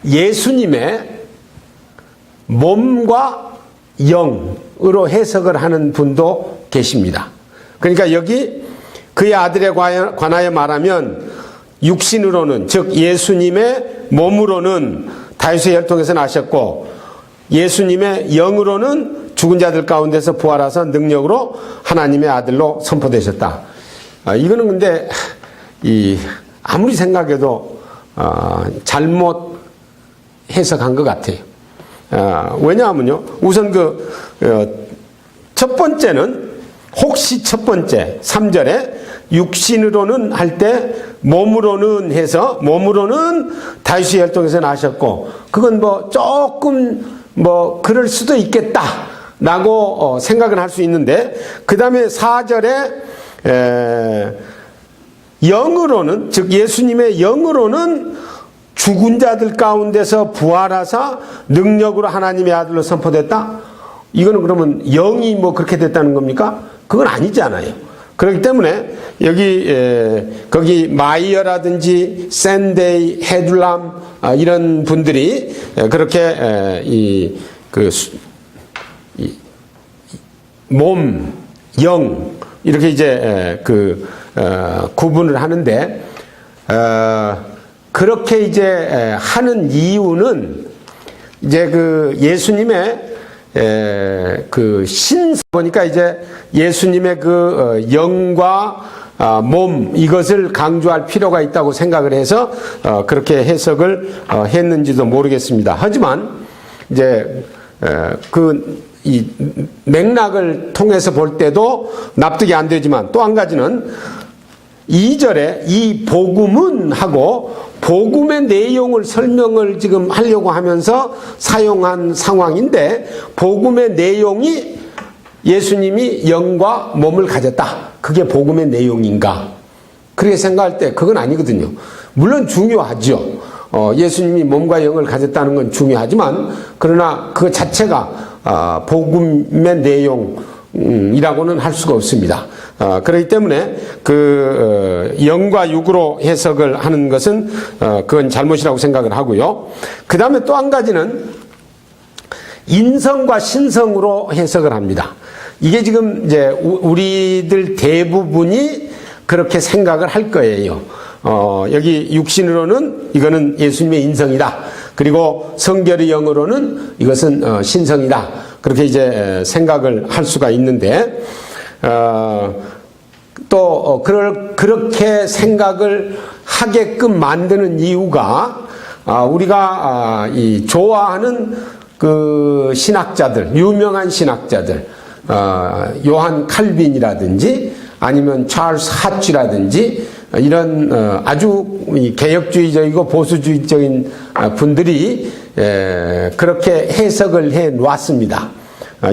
예수님의 몸과 영으로 해석을 하는 분도 계십니다. 그러니까 여기 그의 아들에 관하여 말하면 육신으로는, 즉 예수님의 몸으로는 다윗의 혈통에서 나셨고 예수님의 영으로는 죽은 자들 가운데서 부활하사 능력으로 하나님의 아들로 선포되셨다. 이거는 근데 아무리 생각해도 잘못 해석한 것 같아요. 왜냐하면요, 우선 첫 번째는 혹시 첫 번째 3절에 육신으로는 할 때 몸으로는 해서 몸으로는 다윗의 혈통에서 나셨고 그건 뭐 조금 뭐 그럴 수도 있겠다라고 생각은 할 수 있는데, 그 다음에 4절에 영으로는, 즉 예수님의 영으로는 죽은 자들 가운데서 부활하사 능력으로 하나님의 아들로 선포됐다? 이거는 그러면 영이 뭐 그렇게 됐다는 겁니까? 그건 아니잖아요. 그렇기 때문에 거기 마이어라든지 샌데이, 헤둘람 이런 분들이 그렇게 몸, 영 이렇게 이제 구분을 하는데, 그렇게 이제 하는 이유는 이제 예수님의 보니까 이제 예수님의 영과 몸 이것을 강조할 필요가 있다고 생각을 해서 그렇게 해석을 했는지도 모르겠습니다. 하지만 이제 이 맥락을 통해서 볼 때도 납득이 안 되지만, 또 한 가지는 2절에 이 복음은 하고 복음의 내용을 설명을 지금 하려고 하면서 사용한 상황인데, 복음의 내용이 예수님이 영과 몸을 가졌다, 그게 복음의 내용인가? 그렇게 생각할 때 그건 아니거든요. 물론 중요하죠. 예수님이 몸과 영을 가졌다는 건 중요하지만, 그러나 그 자체가 복음의 내용이라고는 할 수가 없습니다. 그렇기 때문에 영과 육으로 해석을 하는 것은 그건 잘못이라고 생각을 하고요. 그 다음에 또 한 가지는 인성과 신성으로 해석을 합니다. 이게 지금 이제 우리들 대부분이 그렇게 생각을 할 거예요. 여기 육신으로는 이거는 예수님의 인성이다. 그리고 성결의 영으로는 이것은 신성이다. 그렇게 이제 생각을 할 수가 있는데, 또 그렇게 생각을 하게끔 만드는 이유가 우리가 이 좋아하는 그 신학자들, 유명한 신학자들, 요한 칼빈이라든지 아니면 찰스 하츠라든지 이런 아주 개혁주의적이고 보수주의적인 분들이 그렇게 해석을 해 놓았습니다.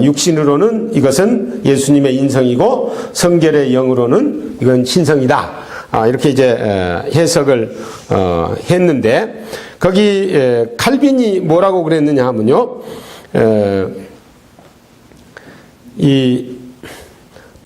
육신으로는 이것은 예수님의 인성이고 성결의 영으로는 이건 신성이다. 이렇게 이제 해석을 했는데, 거기 칼빈이 뭐라고 그랬느냐 하면요, 이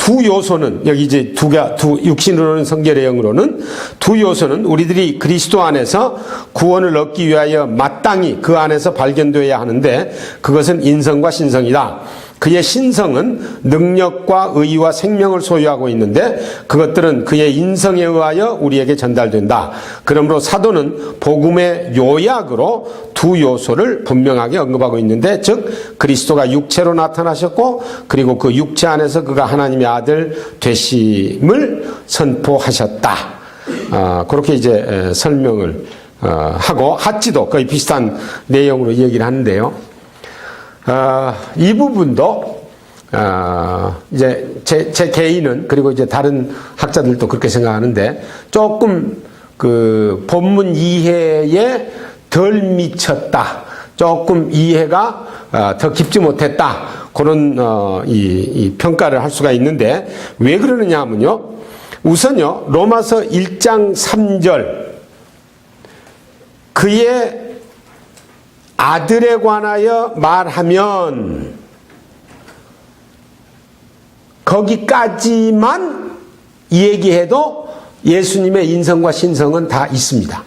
두 요소는, 여기 이제 육신으로는 성결의 영으로는 두 요소는 우리들이 그리스도 안에서 구원을 얻기 위하여 마땅히 그 안에서 발견되어야 하는데, 그것은 인성과 신성이다. 그의 신성은 능력과 의와 생명을 소유하고 있는데 그것들은 그의 인성에 의하여 우리에게 전달된다. 그러므로 사도는 복음의 요약으로 두 요소를 분명하게 언급하고 있는데, 즉 그리스도가 육체로 나타나셨고 그리고 그 육체 안에서 그가 하나님의 아들 되심을 선포하셨다. 그렇게 이제 설명을 하고, 하치도 거의 비슷한 내용으로 얘기를 하는데요. 이 부분도 이제 제 개인은, 그리고 이제 다른 학자들도 그렇게 생각하는데, 조금 그 본문 이해에 덜 미쳤다, 조금 이해가 더 깊지 못했다, 그런 이 평가를 할 수가 있는데, 왜 그러느냐 하면요, 우선요 로마서 1장 3절 그의 아들에 관하여 말하면 거기까지만 얘기해도 예수님의 인성과 신성은 다 있습니다.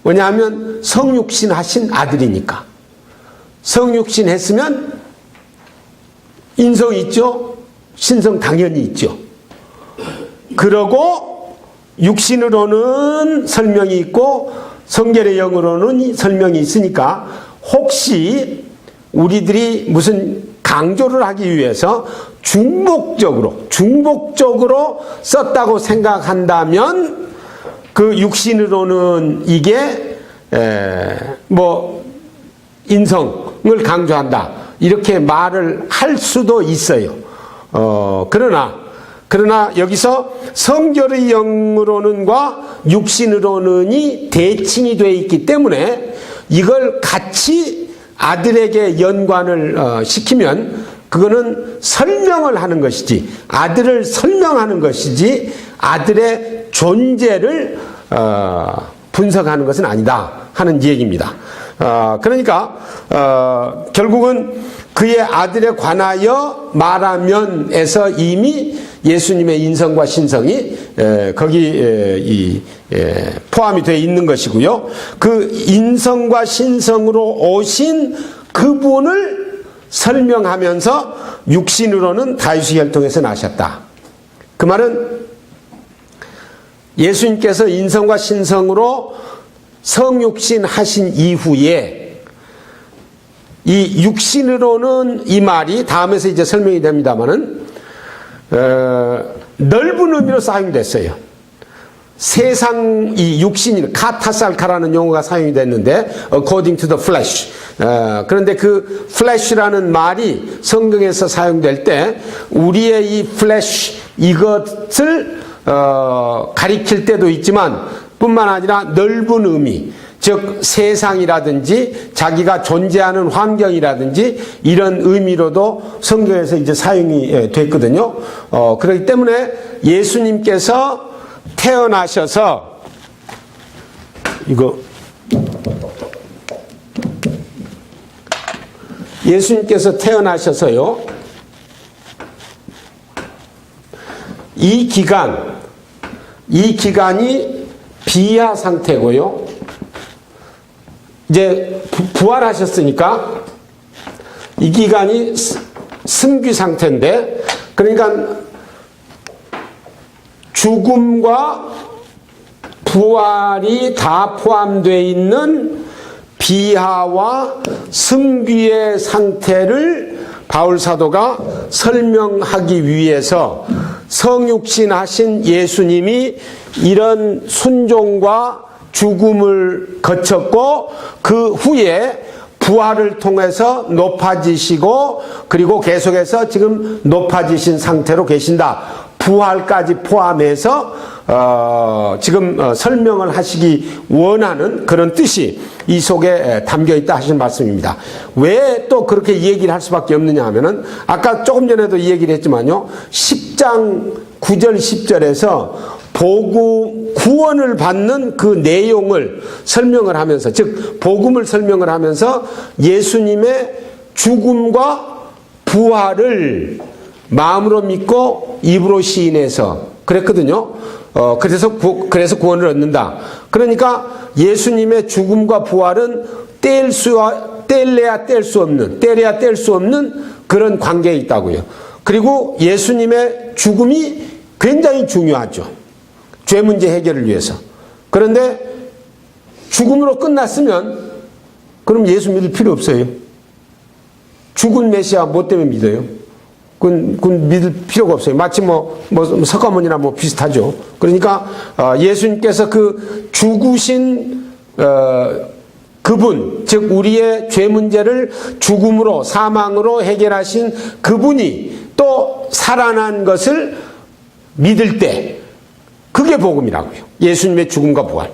왜냐하면 성육신 하신 아들이니까. 성육신 했으면 인성 있죠? 신성 당연히 있죠. 그러고 육신으로는 설명이 있고 성결의 영으로는 설명이 있으니까, 혹시 우리들이 무슨 강조를 하기 위해서 중복적으로 썼다고 생각한다면, 그 육신으로는 이게 뭐 인성을 강조한다, 이렇게 말을 할 수도 있어요. 그러나 여기서 성결의 영으로는과 육신으로는이 대칭이 되어 있기 때문에 이걸 같이 아들에게 연관을 시키면 그거는 설명을 하는 것이지, 아들을 설명하는 것이지 아들의 존재를 분석하는 것은 아니다 하는 얘기입니다. 그러니까 결국은 그의 아들에 관하여 말하면에서 이미 예수님의 인성과 신성이 거기 포함이 되어 있는 것이고요. 그 인성과 신성으로 오신 그분을 설명하면서 육신으로는 다윗의 혈통에서 나셨다. 그 말은 예수님께서 인성과 신성으로 성육신 하신 이후에 이 육신으로는, 이 말이 다음에서 이제 설명이 됩니다만은 넓은 의미로 사용이 됐어요. 세상 이 육신이 카타살카라는 용어가 사용이 됐는데 according to the flesh. 그런데 그 flesh라는 말이 성경에서 사용될 때 우리의 이 flesh 이것을 가리킬 때도 있지만 뿐만 아니라 넓은 의미, 즉 세상이라든지 자기가 존재하는 환경이라든지 이런 의미로도 성경에서 이제 사용이 됐거든요. 그렇기 때문에 예수님께서 태어나셔서 예수님께서 태어나셔서요, 이 기간이 비하 상태고요. 이제 부활하셨으니까 이 기간이 승귀 상태인데, 그러니까 죽음과 부활이 다 포함되어 있는 비하와 승귀의 상태를 바울 사도가 설명하기 위해서 성육신 하신 예수님이 이런 순종과 죽음을 거쳤고 그 후에 부활을 통해서 높아지시고 그리고 계속해서 지금 높아지신 상태로 계신다. 부활까지 포함해서 지금 설명을 하시기 원하는 그런 뜻이 이 속에 담겨 있다 하시는 말씀입니다. 왜 또 그렇게 얘기를 할 수밖에 없느냐 하면은 아까 조금 전에도 이 얘기를 했지만요. 10장 9절 10절에서 구원을 받는 그 내용을 설명을 하면서, 즉 복음을 설명을 하면서 예수님의 죽음과 부활을 마음으로 믿고 입으로 시인해서 그랬거든요. 그래서 구원을 얻는다. 그러니까 예수님의 죽음과 부활은 떼려야 뗄 수 없는 그런 관계에 있다고요. 그리고 예수님의 죽음이 굉장히 중요하죠. 죄 문제 해결을 위해서. 그런데 죽음으로 끝났으면 그럼 예수 믿을 필요 없어요. 죽은 메시아 뭐 때문에 믿어요? 그건 믿을 필요가 없어요. 마치 석가모니나 비슷하죠. 그러니까 예수님께서 그 죽으신 그분, 즉 우리의 죄 문제를 죽음으로 사망으로 해결하신 그분이 또 살아난 것을 믿을 때 그게 복음이라고요. 예수님의 죽음과 부활.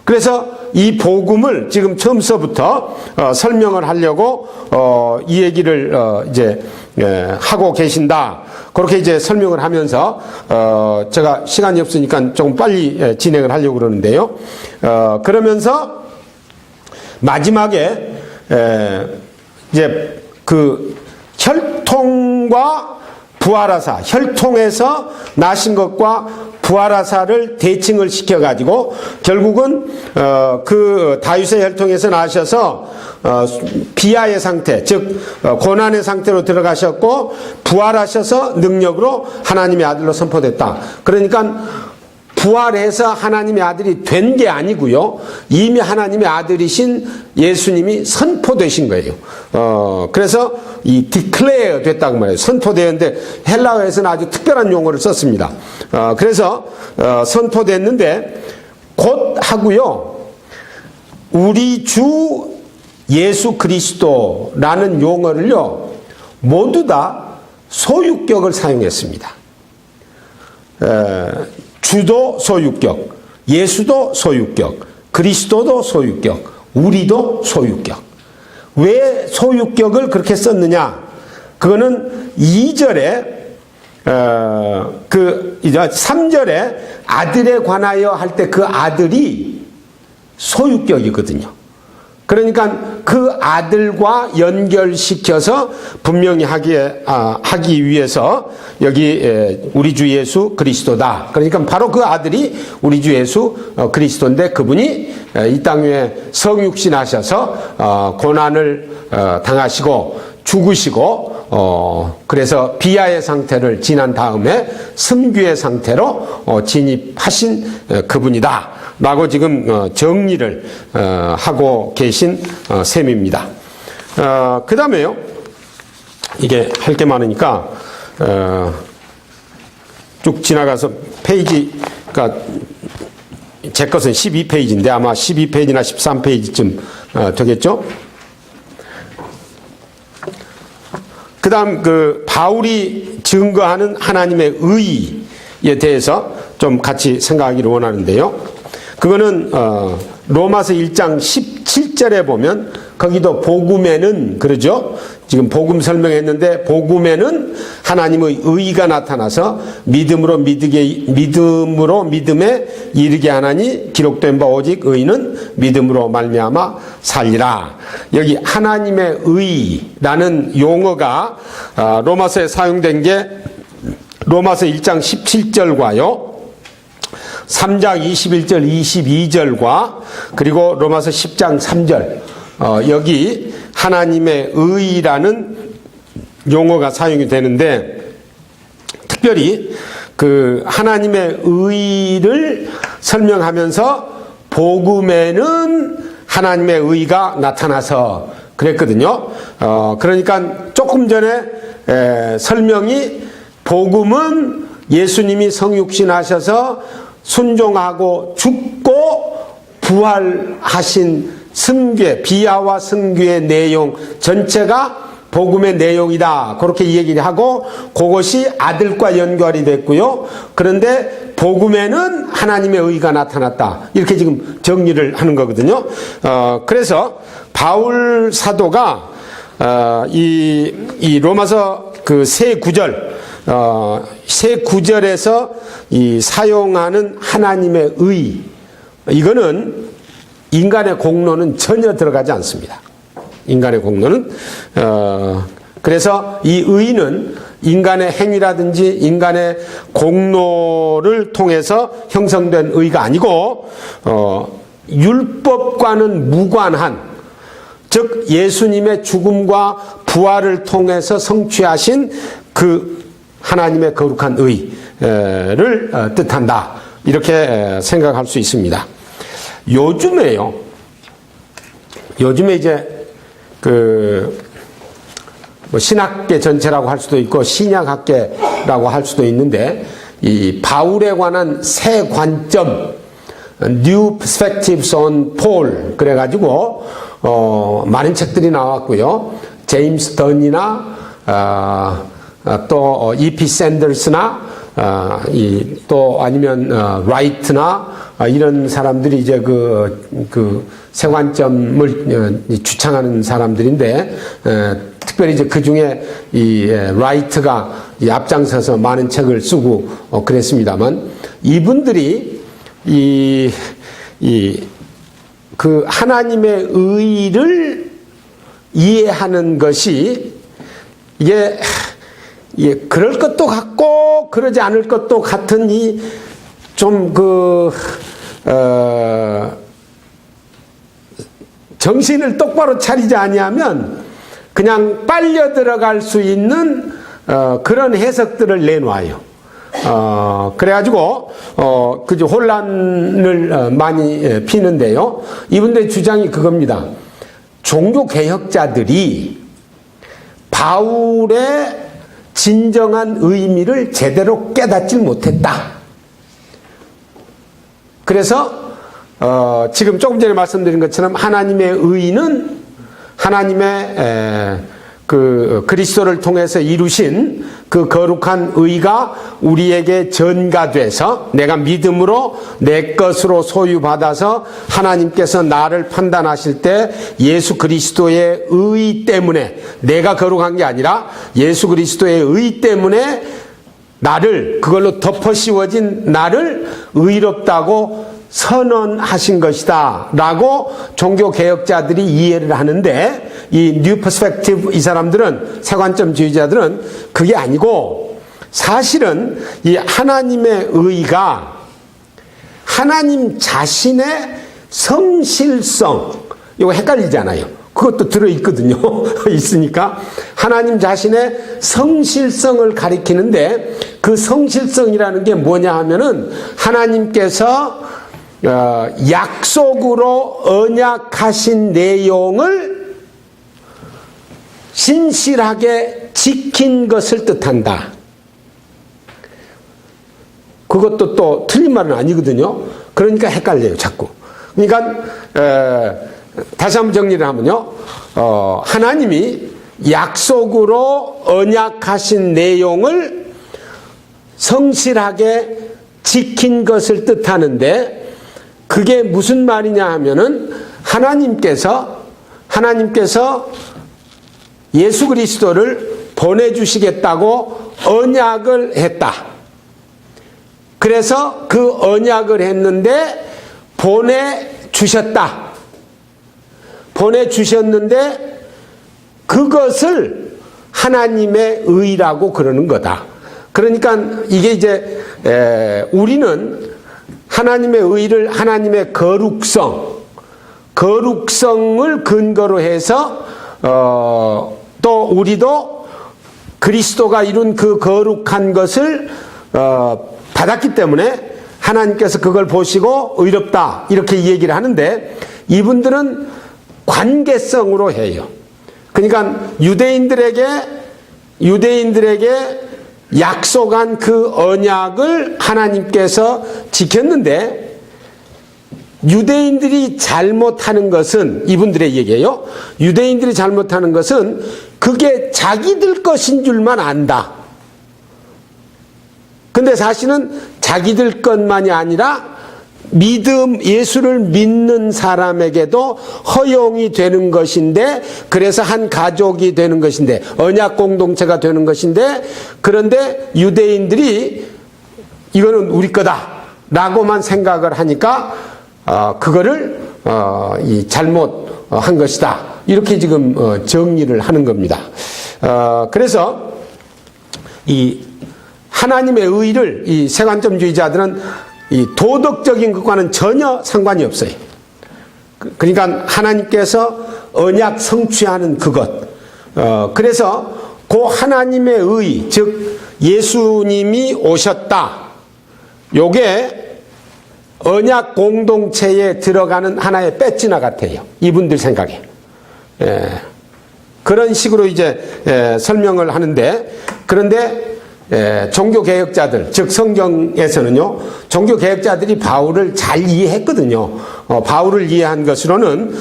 그래서 이 복음을 지금 처음서부터 설명을 하려고 이 얘기를 이제 하고 계신다. 그렇게 이제 설명을 하면서 제가 시간이 없으니까 조금 빨리 진행을 하려고 그러는데요. 그러면서 마지막에 이제 그 혈통과 부활하사, 혈통에서 나신 것과 부활하사를 대칭을 시켜가지고 결국은 그 다윗의 혈통에서 나셔서 비하의 상태, 즉 고난의 상태로 들어가셨고 부활하셔서 능력으로 하나님의 아들로 선포됐다. 그러니까 부활해서 하나님의 아들이 된 게 아니고요. 이미 하나님의 아들이신 예수님이 선포되신 거예요. 그래서 이 declare 됐다고 말해요. 선포되었는데 헬라어에서는 아주 특별한 용어를 썼습니다. 그래서 선포됐는데 곧 하고요. 우리 주 예수 그리스도라는 용어를요. 모두 다 소유격을 사용했습니다. 주도 소유격, 예수도 소유격, 그리스도도 소유격, 우리도 소유격. 왜 소유격을 그렇게 썼느냐? 그거는 2절에 3절에 아들에 관하여 할 때 그 아들이 소유격이거든요. 그러니까 그 아들과 연결시켜서 분명히 하기 위해서 여기 우리 주 예수 그리스도다. 그러니까 바로 그 아들이 우리 주 예수 그리스도인데 그분이 이 땅 위에 성육신하셔서 고난을 당하시고 죽으시고 그래서 비하의 상태를 지난 다음에 승귀의 상태로 진입하신 그분이다. 라고 지금 정리를 하고 계신 셈입니다. 그 다음에요. 이게 할 게 많으니까 쭉 지나가서 페이지가 제 것은 12페이지인데 아마 12페이지나 13페이지쯤 되겠죠? 그 다음 바울이 증거하는 하나님의 의에 대해서 좀 같이 생각하기를 원하는데요. 그거는 로마서 1장 17절에 보면 거기도 복음에는 그러죠. 지금 복음 설명했는데 복음에는 하나님의 의가 나타나서 믿음으로 믿음에 이르게 하나니 기록된 바 오직 의는 믿음으로 말미암아 살리라. 여기 하나님의 의라는 용어가 로마서에 사용된 게 로마서 1장 17절과요. 3장 21절 22절과 그리고 로마서 10장 3절 여기 하나님의 의라는 용어가 사용이 되는데, 특별히 그 하나님의 의를 설명하면서 복음에는 하나님의 의가 나타나서 그랬거든요. 그러니까 조금 전에 설명이 복음은 예수님이 성육신하셔서 순종하고 죽고 부활하신 승궤, 비하와 승궤의 내용 전체가 복음의 내용이다. 그렇게 얘기를 하고 그것이 아들과 연결이 됐고요. 그런데 복음에는 하나님의 의가 나타났다. 이렇게 지금 정리를 하는 거거든요. 그래서 바울 사도가 이 로마서 그 세 구절, 세 구절에서 이 사용하는 하나님의 의, 이거는 인간의 공로는 전혀 들어가지 않습니다. 인간의 공로는 그래서 이 의는 인간의 행위라든지 인간의 공로를 통해서 형성된 의가 아니고 율법과는 무관한, 즉 예수님의 죽음과 부활을 통해서 성취하신 그 하나님의 거룩한 의를 뜻한다. 이렇게 생각할 수 있습니다. 요즘에 이제 뭐 신학계 전체라고 할 수도 있고 신약학계라고 할 수도 있는데, 이 바울에 관한 새 관점, New Perspectives on Paul, 그래가지고 많은 책들이 나왔고요. 제임스 던이나 또 E.P. 샌더스나 또 아니면 라이트나 이런 사람들이 이제 그 세관점을 주창하는 사람들인데, 특별히 이제 그 중에 이 라이트가 앞장서서 많은 책을 쓰고 그랬습니다만, 이분들이 그 하나님의 의를 이해하는 것이 이게 그럴 것도 같고 그러지 않을 것도 같은 이 좀 정신을 똑바로 차리지 아니하면 그냥 빨려 들어갈 수 있는 그런 해석들을 내놓아요. 그래가지고 그저 혼란을 많이 피는데요. 이분들의 주장이 그겁니다. 종교 개혁자들이 바울의 진정한 의미를 제대로 깨닫지 못했다. 그래서 지금 조금 전에 말씀드린 것처럼 하나님의 의는 하나님의 그리스도를 통해서 이루신 그 거룩한 의가 우리에게 전가돼서 내가 믿음으로 내 것으로 소유받아서 하나님께서 나를 판단하실 때 예수 그리스도의 의 때문에, 내가 거룩한 게 아니라 예수 그리스도의 의 때문에 나를, 그걸로 덮어 씌워진 나를 의롭다고 선언하신 것이다 라고 종교개혁자들이 이해를 하는데, 이 뉴 퍼스펙티브, 이 사람들은, 세관점주의자들은 그게 아니고, 사실은 이 하나님의 의가 하나님 자신의 성실성, 이거 헷갈리잖아요. 그것도 들어있거든요. 있으니까 하나님 자신의 성실성을 가리키는데, 그 성실성이라는 게 뭐냐 하면은 하나님께서 약속으로 언약하신 내용을 신실하게 지킨 것을 뜻한다. 그것도 또 틀린 말은 아니거든요. 그러니까 헷갈려요, 자꾸. 그러니까 다시 한번 정리를 하면요, 하나님이 약속으로 언약하신 내용을 성실하게 지킨 것을 뜻하는데, 그게 무슨 말이냐 하면은 하나님께서 예수 그리스도를 보내주시겠다고 언약을 했다. 그래서 그 언약을 했는데 보내주셨는데 그것을 하나님의 의라고 그러는 거다. 그러니까 이게 이제 우리는 하나님의 의를 하나님의 거룩성을 근거로 해서 또 우리도 그리스도가 이룬 그 거룩한 것을 받았기 때문에 하나님께서 그걸 보시고 의롭다 이렇게 얘기를 하는데, 이분들은 관계성으로 해요. 그러니까 유대인들에게 약속한 그 언약을 하나님께서 지켰는데, 유대인들이 잘못하는 것은, 이분들의 얘기예요. 유대인들이 잘못하는 것은 그게 자기들 것인 줄만 안다. 근데 사실은 자기들 것만이 아니라 예수를 믿는 사람에게도 허용이 되는 것인데, 그래서 한 가족이 되는 것인데, 언약 공동체가 되는 것인데, 그런데 유대인들이 이거는 우리 거다 라고만 생각을 하니까 그거를 잘못한 것이다 이렇게 지금 정리를 하는 겁니다. 그래서 이 하나님의 의를 이 세관점주의자들은 이 도덕적인 것과는 전혀 상관이 없어요. 그러니까 하나님께서 언약 성취하는 그것. 그래서 그 하나님의 의, 즉 예수님이 오셨다. 요게 언약 공동체에 들어가는 하나의 배지나 같아요. 이분들 생각에. 그런 식으로 이제 설명을 하는데, 그런데 종교개혁자들, 즉 성경에서는요, 종교개혁자들이 바울을 잘 이해했거든요. 바울을 이해한 것으로는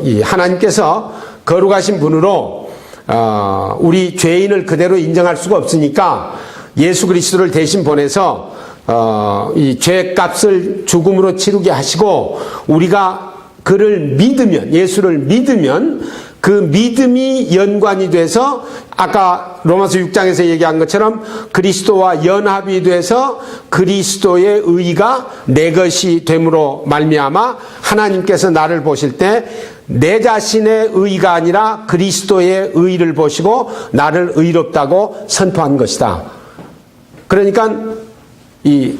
이 하나님께서 거룩하신 분으로 우리 죄인을 그대로 인정할 수가 없으니까 예수 그리스도를 대신 보내서 이 죄값을 죽음으로 치르게 하시고, 우리가 그를 믿으면, 예수를 믿으면 그 믿음이 연관이 돼서 아까 로마서 6장에서 얘기한 것처럼 그리스도와 연합이 돼서 그리스도의 의가 내 것이 됨으로 말미암아 하나님께서 나를 보실 때 내 자신의 의가 아니라 그리스도의 의를 보시고 나를 의롭다고 선포한 것이다. 그러니까 이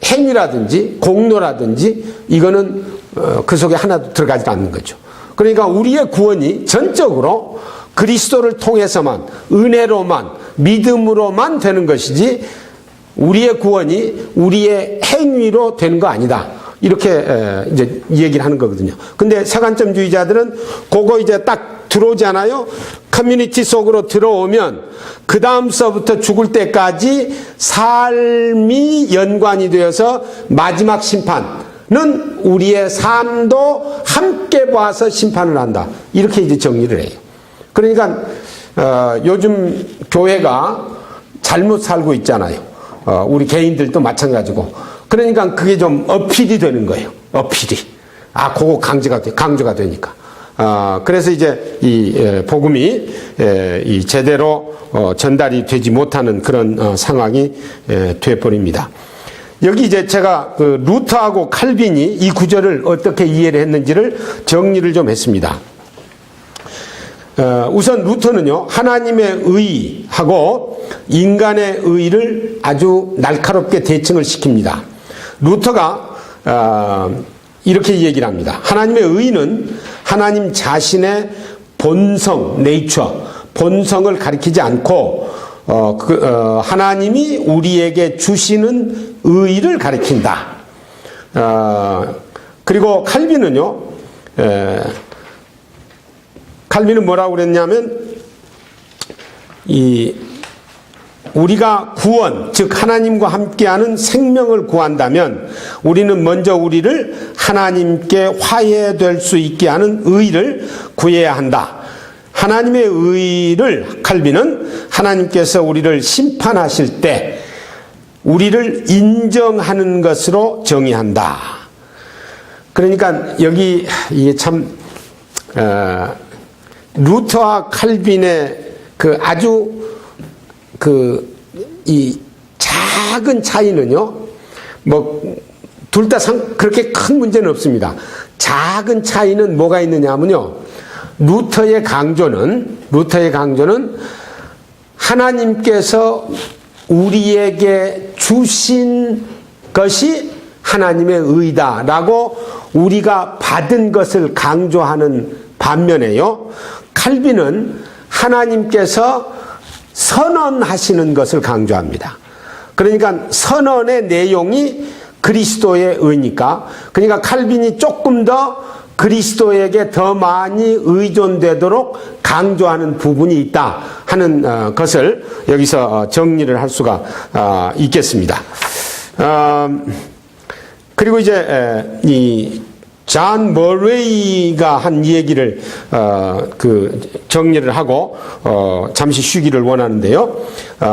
행위라든지 공로라든지 이거는 그 속에 하나도 들어가지 않는 거죠. 그러니까 우리의 구원이 전적으로 그리스도를 통해서만, 은혜로만, 믿음으로만 되는 것이지 우리의 구원이 우리의 행위로 되는 거 아니다. 이렇게 이제 얘기를 하는 거거든요. 근데 세관점주의자들은 그거 이제 딱 들어오잖아요. 커뮤니티 속으로 들어오면 그 다음서부터 죽을 때까지 삶이 연관이 되어서 마지막 심판은 우리의 삶도 함께 봐서 심판을 한다. 이렇게 이제 정리를 해요. 그러니까 요즘 교회가 잘못 살고 있잖아요. 우리 개인들도 마찬가지고. 그러니까 그게 좀 어필이 되는 거예요. 어필이. 그거 강조가 되니까. 그래서 이제 이 복음이 이 제대로 전달이 되지 못하는 그런 상황이 되어버립니다. 여기 이제 제가 그 루터하고 칼빈이 이 구절을 어떻게 이해를 했는지를 정리를 좀 했습니다. 우선 루터는요, 하나님의 의하고 인간의 의를 아주 날카롭게 대칭을 시킵니다. 루터가 이렇게 얘기를 합니다. 하나님의 의는 하나님 자신의 본성, 네이처, 본성을 가리키지 않고 하나님이 우리에게 주시는 의를 가리킨다. 그리고 칼빈은요, 칼빈은 뭐라고 그랬냐면, 우리가 구원, 즉 하나님과 함께하는 생명을 구한다면 우리는 먼저 우리를 하나님께 화해될 수 있게 하는 의를 구해야 한다. 하나님의 의를 칼빈은 하나님께서 우리를 심판하실 때 우리를 인정하는 것으로 정의한다. 그러니까 여기 이게 참 루터와 칼빈의 그 아주 이 작은 차이는요, 둘 다 그렇게 큰 문제는 없습니다. 작은 차이는 뭐가 있느냐 하면요, 루터의 강조는 하나님께서 우리에게 주신 것이 하나님의 의다라고 우리가 받은 것을 강조하는 반면에요, 칼빈은 하나님께서 선언하시는 것을 강조합니다. 그러니까 선언의 내용이 그리스도의 의니까, 그러니까 칼빈이 조금 더 그리스도에게 더 많이 의존되도록 강조하는 부분이 있다 하는 것을 여기서 정리를 할 수가 있겠습니다. 그리고 이제 이 존 머레이가 한 얘기를 정리를 하고 잠시 쉬기를 원하는데요.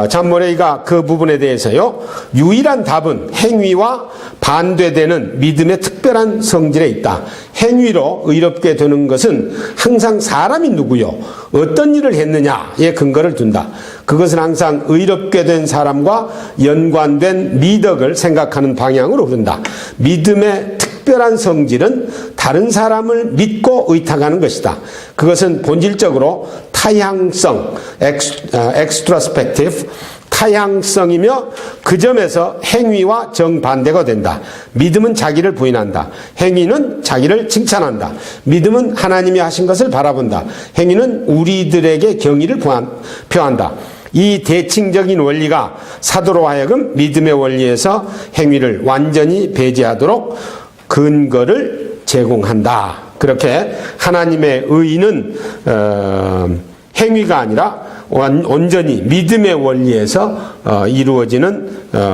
존 머레이가 그 부분에 대해서요, 유일한 답은 행위와 반대되는 믿음의 특별한 성질에 있다. 행위로 의롭게 되는 것은 항상 사람이 누구요, 어떤 일을 했느냐에 근거를 둔다. 그것은 항상 의롭게 된 사람과 연관된 미덕을 생각하는 방향으로 흐른다. 믿음의 특별한 성질은 다른 사람을 믿고 의탁하는 것이다. 그것은 본질적으로 타향성, extrospective, 타향성이며 그 점에서 행위와 정반대가 된다. 믿음은 자기를 부인한다. 행위는 자기를 칭찬한다. 믿음은 하나님이 하신 것을 바라본다. 행위는 우리들에게 경의를 표한다. 이 대칭적인 원리가 사도로 하여금 믿음의 원리에서 행위를 완전히 배제하도록 근거를 제공한다. 그렇게 하나님의 의는 행위가 아니라 온전히 믿음의 원리에서 이루어지는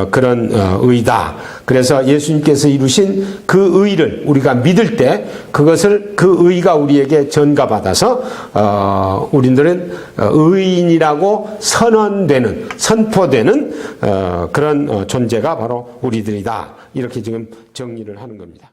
그런 의다. 그래서 예수님께서 이루신 그 의를 우리가 믿을 때 그것을, 그 의가 우리에게 전가받아서 우리들은 의인이라고 선포되는 그런 존재가 바로 우리들이다. 이렇게 지금 정리를 하는 겁니다.